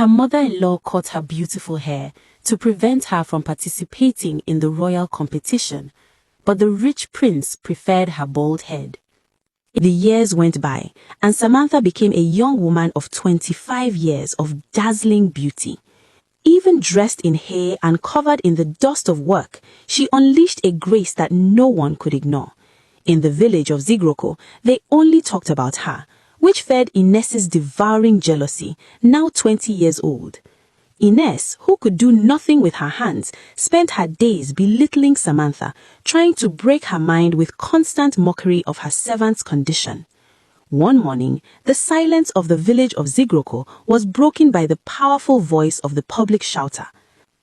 Her mother-in-law cut her beautiful hair to prevent her from participating in the royal competition, but the rich prince preferred her bald head. The years went by, and Samantha became a young woman of 25 years of dazzling beauty. Even dressed in hair and covered in the dust of work, she unleashed a grace that no one could ignore. In the village of Zigroko, they only talked about her, which fed Inez's devouring jealousy, now 20 years old. Inez, who could do nothing with her hands, spent her days belittling Samantha, trying to break her mind with constant mockery of her servant's condition. One morning, the silence of the village of Zigroko was broken by the powerful voice of the public shouter.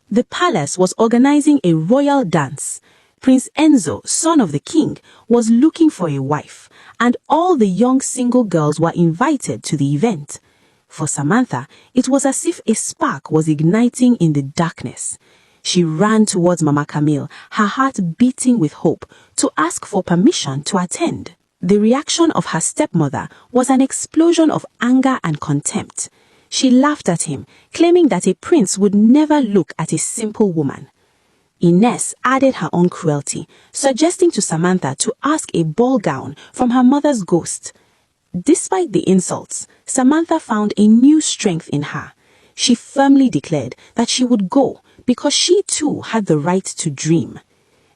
The palace was organizing a royal dance. Prince Enzo, son of the king, was looking for a wife, and all the young single girls were invited to the event. For Samantha, it was as if a spark was igniting in the darkness. She ran towards Mama Camille, her heart beating with hope, to ask for permission to attend. The reaction of her stepmother was an explosion of anger and contempt. She laughed at him, claiming that a prince would never look at a simple woman. Inez added her own cruelty, suggesting to Samantha to ask a ball gown from her mother's ghost. Despite the insults, Samantha found a new strength in her. She firmly declared that she would go because she too had the right to dream.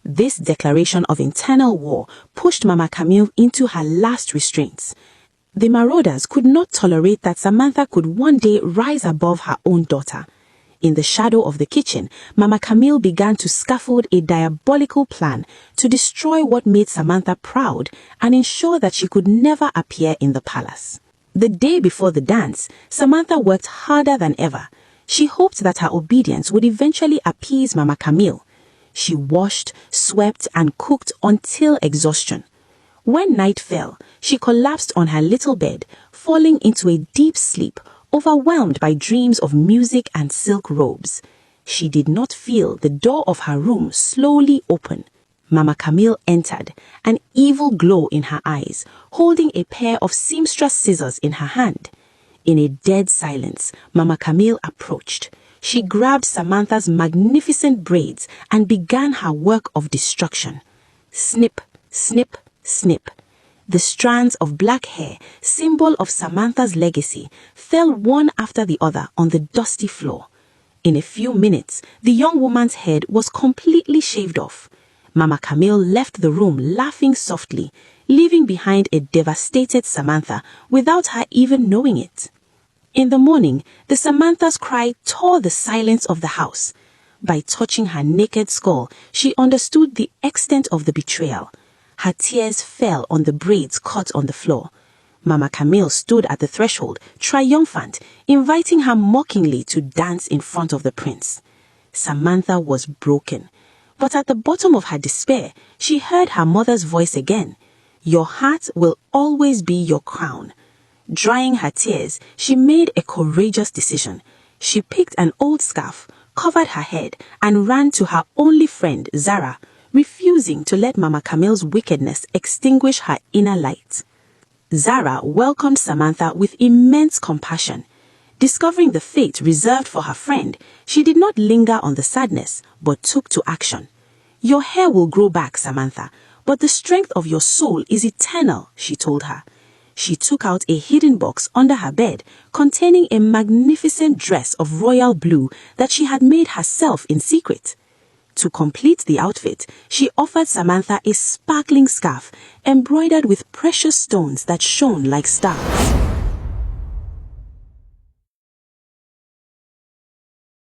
This declaration of internal war pushed Mama Camille into her last restraints. The marauders could not tolerate that Samantha could one day rise above her own daughter. In the shadow of the kitchen, Mama Camille began to scaffold a diabolical plan to destroy what made Samantha proud and ensure that she could never appear in the palace. The day before the dance, Samantha worked harder than ever. She hoped that her obedience would eventually appease Mama Camille. She washed, swept, and cooked until exhaustion. When night fell, she collapsed on her little bed, falling into a deep sleep, overwhelmed by dreams of music and silk robes. She did not feel the door of her room slowly open. Mama Camille entered, an evil glow in her eyes, holding a pair of seamstress scissors in her hand. In a dead silence, Mama Camille approached. She grabbed Samantha's magnificent braids and began her work of destruction. Snip, snip, snip. The strands of black hair, symbol of Samantha's legacy, fell one after the other on the dusty floor. In a few minutes, the young woman's head was completely shaved off. Mama Camille left the room laughing softly, leaving behind a devastated Samantha without her even knowing it. In the morning, the Samantha's cry tore the silence of the house. By touching her naked skull, she understood the extent of the betrayal. Her tears fell on the braids caught on the floor. Mama Camille stood at the threshold, triumphant, inviting her mockingly to dance in front of the prince. Samantha was broken, but at the bottom of her despair, she heard her mother's voice again. Your heart will always be your crown. Drying her tears, she made a courageous decision. She picked an old scarf, covered her head, and ran to her only friend, Zara, refusing to let Mama Camille's wickedness extinguish her inner light. Zara welcomed Samantha with immense compassion. Discovering the fate reserved for her friend, she did not linger on the sadness, but took to action. Your hair will grow back, Samantha, but the strength of your soul is eternal, she told her. She took out a hidden box under her bed containing a magnificent dress of royal blue that she had made herself in secret. To complete the outfit, she offered Samantha a sparkling scarf embroidered with precious stones that shone like stars.